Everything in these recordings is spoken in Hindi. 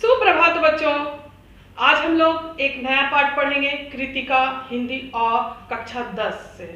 सुप्रभात बच्चों। आज हम लोग एक नया पाठ पढ़ेंगे कृतिका हिंदी और कक्षा 10 से,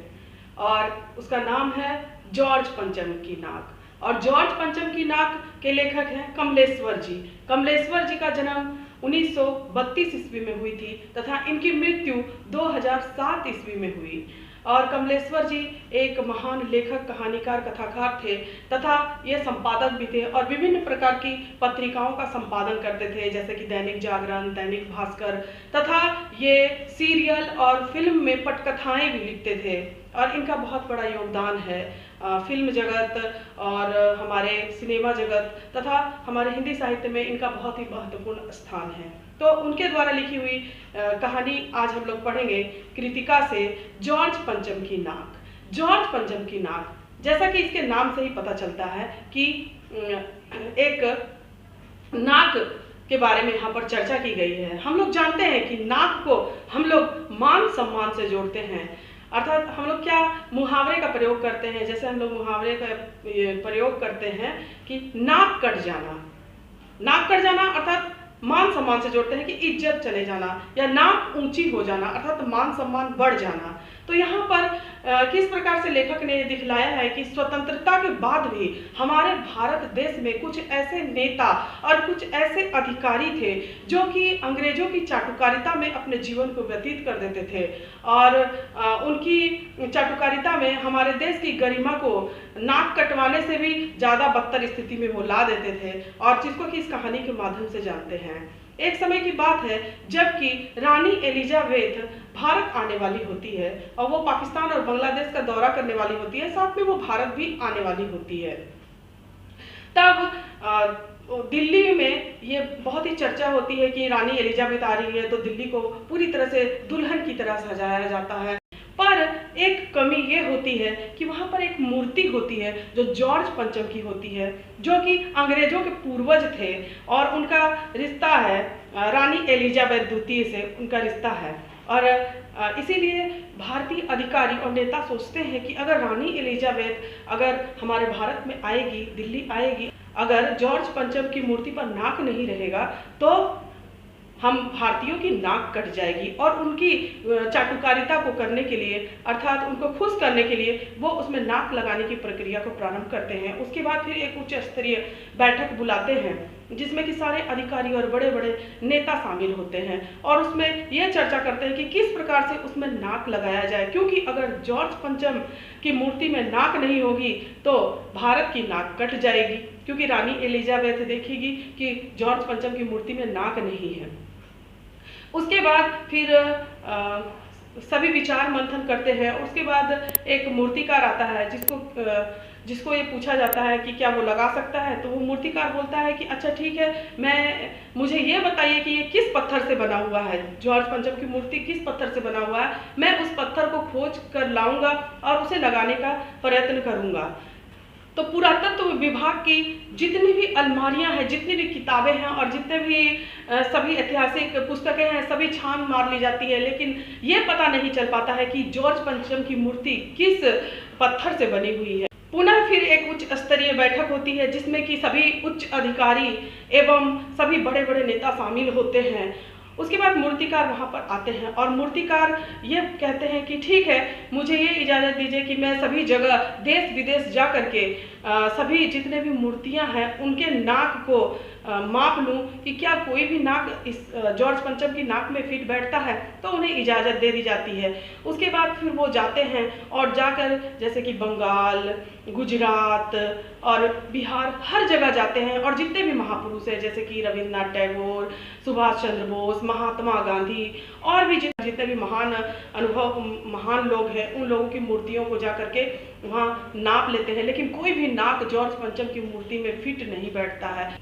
और उसका नाम है जॉर्ज पंचम की नाक। और जॉर्ज पंचम की नाक के लेखक हैं कमलेश्वर जी। कमलेश्वर जी का जन्म 1932 ईस्वी में हुई थी तथा इनकी मृत्यु 2007 ईस्वी में हुई। और कमलेश्वर जी एक महान लेखक, कहानीकार, कथाकार थे तथा ये संपादक भी थे और विभिन्न प्रकार की पत्रिकाओं का संपादन करते थे, जैसे कि दैनिक जागरण, दैनिक भास्कर, तथा ये सीरियल और फिल्म में पटकथाएं भी लिखते थे। और इनका बहुत बड़ा योगदान है फिल्म जगत और हमारे सिनेमा जगत तथा हमारे हिंदी साहित्य में इनका बहुत ही महत्वपूर्ण स्थान है। तो उनके द्वारा लिखी हुई कहानी आज हम लोग पढ़ेंगे कृतिका से, जॉर्ज पंचम की नाक। जॉर्ज पंचम की नाक, जैसा कि इसके नाम से ही पता चलता है कि एक नाक के बारे में यहाँ पर चर्चा की गई है। हम लोग जानते हैं कि नाक को हम लोग मान सम्मान से जोड़ते हैं, अर्थात हम लोग क्या मुहावरे का प्रयोग करते हैं। जैसे हम लोग मुहावरे का प्रयोग करते हैं कि नाक कट जाना। नाक कट जाना अर्थात मान सम्मान से जोड़ते हैं कि इज्जत चले जाना, या नाक ऊंची हो जाना अर्थात मान सम्मान बढ़ जाना। तो यहाँ पर किस प्रकार से लेखक ने दिखलाया है कि स्वतंत्रता के बाद भी हमारे भारत देश में कुछ ऐसे नेता और कुछ ऐसे अधिकारी थे जो कि अंग्रेजों की चाटुकारिता में अपने जीवन को व्यतीत कर देते थे, और उनकी चाटुकारिता में हमारे देश की गरिमा को नाक कटवाने से भी ज़्यादा बदतर स्थिति में वो ला देते थे, और जिसको कि इस कहानी के माध्यम से जानते हैं। एक समय की बात है जबकि रानी एलिजाबेथ भारत आने वाली होती है, और वो पाकिस्तान और बांग्लादेश का दौरा करने वाली होती है, साथ में वो भारत भी आने वाली होती है। तब दिल्ली में ये बहुत ही चर्चा होती है कि रानी एलिजाबेथ आ रही है, तो दिल्ली को पूरी तरह से दुल्हन की तरह सजाया जाता है। पर एक कमी ये होती है कि वहाँ पर एक मूर्ति होती है जो जॉर्ज पंचम की होती है, जो कि अंग्रेजों के पूर्वज थे, और उनका रिश्ता है रानी एलिजाबेथ द्वितीय से, उनका रिश्ता है। और इसीलिए भारतीय अधिकारी और नेता सोचते हैं कि अगर रानी एलिजाबेथ अगर हमारे भारत में आएगी, दिल्ली आएगी, अगर जॉर्ज पंचम की मूर्ति पर नाक नहीं रहेगा तो हम भारतीयों की नाक कट जाएगी। और उनकी चाटुकारिता को करने के लिए अर्थात उनको खुश करने के लिए वो उसमें नाक लगाने की प्रक्रिया को प्रारंभ करते हैं। उसके बाद फिर एक उच्च स्तरीय बैठक बुलाते हैं जिसमें कि सारे अधिकारी और बड़े बड़े नेता शामिल होते हैं, और उसमें यह चर्चा करते हैं कि किस प्रकार से उसमें नाक लगाया जाए, क्योंकि अगर जॉर्ज पंचम की मूर्ति में नाक नहीं होगी तो भारत की नाक कट जाएगी, क्योंकि रानी एलिजाबेथ देखेगी कि जॉर्ज पंचम की मूर्ति में नाक नहीं है। उसके बाद फिर सभी विचार मंथन करते हैं। उसके बाद एक मूर्तिकार आता है जिसको ये पूछा जाता है कि क्या वो लगा सकता है, तो वो मूर्तिकार बोलता है कि अच्छा ठीक है, मुझे ये बताइए कि ये किस पत्थर से बना हुआ है, जॉर्ज पंचम की मूर्ति किस पत्थर से बना हुआ है, मैं उस पत्थर को खोज कर लाऊंगा और उसे लगाने का प्रयत्न करूंगा। तो पुरातत्व विभाग की जितनी भी अलमारियां हैं, जितनी भी किताबें हैं और जितने भी सभी ऐतिहासिक पुस्तकें हैं, सभी छान मार ली जाती है, लेकिन ये पता नहीं चल पाता है कि जॉर्ज पंचम की मूर्ति किस पत्थर से बनी हुई है। पुनः फिर एक उच्च स्तरीय बैठक होती है जिसमें कि सभी उच्च अधिकारी एवं सभी बड़े बड़े नेता शामिल होते हैं। उसके बाद मूर्तिकार वहाँ पर आते हैं और मूर्तिकार ये कहते हैं कि ठीक है, मुझे ये इजाज़त दीजिए कि मैं सभी जगह देश विदेश जा करके सभी जितने भी मूर्तियाँ हैं उनके नाक को माप लूँ कि क्या कोई भी नाक इस जॉर्ज पंचम की नाक में फिट बैठता है, तो उन्हें इजाज़त दे दी जाती है। उसके बाद फिर वो जाते हैं और जाकर जैसे कि बंगाल, गुजरात और बिहार हर जगह जाते हैं, और जितने भी महापुरुष हैं जैसे कि रविन्द्रनाथ टैगोर, सुभाष चंद्र बोस, महात्मा गांधी और भी जितने भी महान लोग हैं उन लोगों की मूर्तियों को जा करके वहाँ नाप लेते हैं, लेकिन कोई भी नाक जॉर्ज पंचम की मूर्ति में फिट नहीं बैठता है।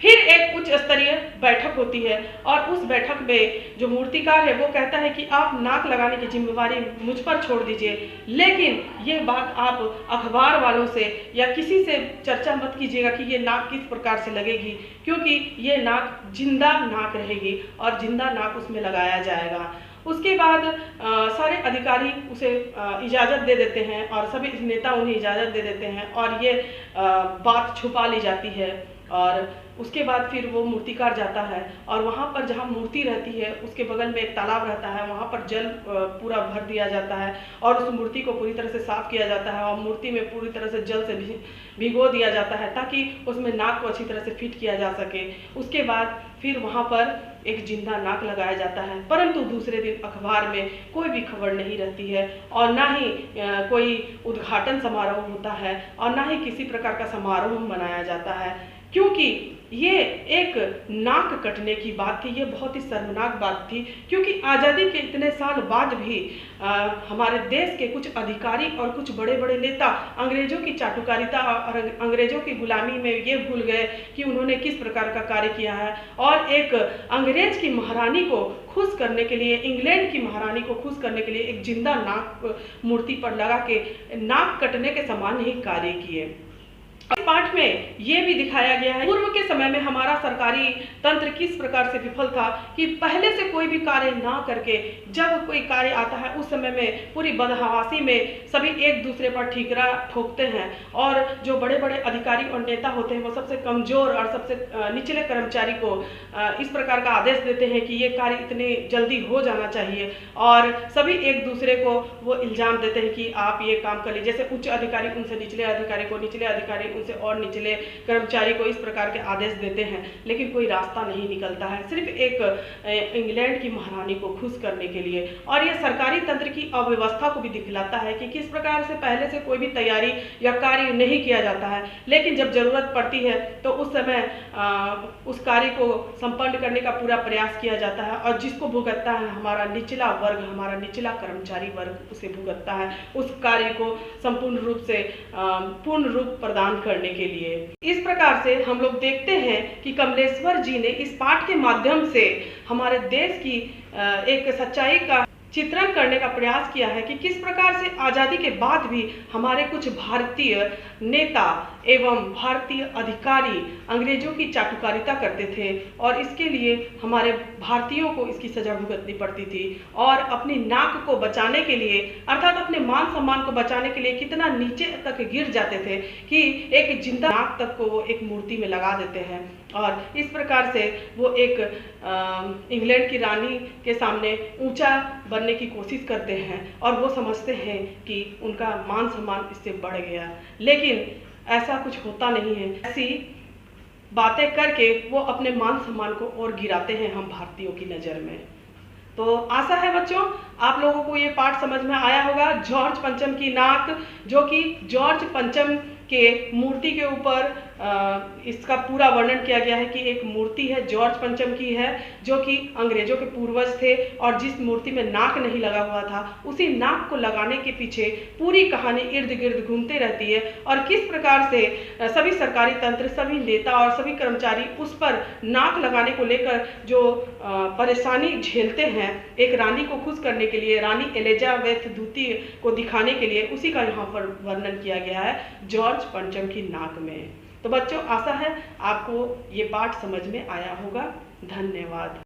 फिर एक उच्च स्तरीय बैठक होती है और उस बैठक में जो मूर्तिकार है वो कहता है कि आप नाक लगाने की जिम्मेवारी मुझ पर छोड़ दीजिए, लेकिन ये बात आप अखबार वालों से या किसी से चर्चा मत कीजिएगा कि ये नाक किस प्रकार से लगेगी, क्योंकि ये नाक जिंदा नाक रहेगी और जिंदा नाक उसमें लगाया जाएगा। उसके बाद सारे अधिकारी उसे इजाज़त दे देते हैं और सभी नेता उन्हें इजाज़त दे देते हैं, और ये बात छुपा ली जाती है। और उसके बाद फिर वो मूर्तिकार जाता है और वहाँ पर जहाँ मूर्ति रहती है उसके बगल में एक तालाब रहता है, वहाँ पर जल पूरा भर दिया जाता है और उस मूर्ति को पूरी तरह से साफ किया जाता है और मूर्ति में पूरी तरह से जल से भिगो दिया जाता है ताकि उसमें नाक को अच्छी तरह से फिट किया जा सके। उसके बाद फिर वहाँ पर एक जिंदा नाक लगाया जाता है, परंतु दूसरे दिन अखबार में कोई भी खबर नहीं रहती है और ना ही कोई उद्घाटन समारोह होता है और ना ही किसी प्रकार का समारोह मनाया जाता है, क्योंकि ये एक नाक कटने की बात थी। ये बहुत ही शर्मनाक बात थी, क्योंकि आज़ादी के इतने साल बाद भी हमारे देश के कुछ अधिकारी और कुछ बड़े बड़े नेता अंग्रेजों की चाटुकारिता और अंग्रेजों की गुलामी में ये भूल गए कि उन्होंने किस प्रकार का कार्य किया है और एक अंग्रेज की महारानी को खुश करने के लिए, इंग्लैंड की महारानी को खुश करने के लिए एक जिंदा नाक मूर्ति पर लगा के नाक कटने के समान ही कार्य किए। इस पाठ में ये भी दिखाया गया है पूर्व के समय में हमारा सरकारी तंत्र किस प्रकार से विफल था कि पहले से कोई भी कार्य ना करके जब कोई कार्य आता है उस समय में पूरी बदहवासी में सभी एक दूसरे पर ठीकरा ठोकते हैं और जो बड़े बड़े अधिकारी और नेता होते हैं वो सबसे कमजोर और सबसे निचले कर्मचारी को इस प्रकार का आदेश देते हैं कि ये कार्य इतने जल्दी हो जाना चाहिए और सभी एक दूसरे को वो इल्जाम देते हैं कि आप ये काम कर लीजिए। जैसे उच्च अधिकारी उनसे निचले अधिकारी को, निचले अधिकारी उनसे और निचले कर्मचारी को इस प्रकार के आदेश देते हैं, लेकिन कोई रास्ता नहीं निकलता है, सिर्फ एक इंग्लैंड की महारानी को खुश करने के लिए। और ये सरकारी तंत्र की अव्यवस्था को भी दिखलाता है कि किस प्रकार से पहले से कोई भी तैयारी या कार्य नहीं किया जाता है, लेकिन जब जरूरत पड़ती है तो उस समय उस कार्य को संपन्न करने का पूरा प्रयास किया जाता है और जिसको भुगतता है हमारा निचला वर्ग, हमारा निचला कर्मचारी वर्ग उसे भुगतता है उस कार्य को संपूर्ण रूप से पूर्ण रूप प्रदान करने के लिए। इस प्रकार से हम लोग देखते हैं कि कमलेश्वर जी ने इस पाठ के माध्यम से हमारे देश की एक सच्चाई का चित्रण करने का प्रयास किया है कि किस प्रकार से आज़ादी के बाद भी हमारे कुछ भारतीय नेता एवं भारतीय अधिकारी अंग्रेजों की चाटुकारिता करते थे और इसके लिए हमारे भारतीयों को इसकी सजा भुगतनी पड़ती थी और अपनी नाक को बचाने के लिए अर्थात अपने मान सम्मान को बचाने के लिए कितना नीचे तक गिर जाते थे कि एक जिंदा नाक तक को वो एक मूर्ति में लगा देते हैं और इस प्रकार से वो एक इंग्लैंड की रानी के सामने ऊंचा बनने की कोशिश करते हैं और वो समझते हैं कि उनका मान सम्मान इससे बढ़ गया, लेकिन ऐसा कुछ होता नहीं है। ऐसी बातें करके वो अपने मान सम्मान को और गिराते हैं हम भारतीयों की नज़र में। तो आशा है बच्चों आप लोगों को ये पाठ समझ में आया होगा। जॉर्ज पंचम की नाक, जो कि जॉर्ज पंचम के मूर्ति के ऊपर इसका पूरा वर्णन किया गया है कि एक मूर्ति है जॉर्ज पंचम की है जो कि अंग्रेजों के पूर्वज थे और जिस मूर्ति में नाक नहीं लगा हुआ था उसी नाक को लगाने के पीछे पूरी कहानी इर्द गिर्द घूमते रहती है और किस प्रकार से सभी सरकारी तंत्र, सभी नेता और सभी कर्मचारी उस पर नाक लगाने को लेकर जो परेशानी झेलते हैं एक रानी को खुश करने के लिए, रानी एलिजाबेथ द्वितीय को दिखाने के लिए, उसी का यहाँ पर वर्णन किया गया है जॉर्ज पंचम की नाक में। तो बच्चों आशा है आपको ये पाठ समझ में आया होगा। धन्यवाद।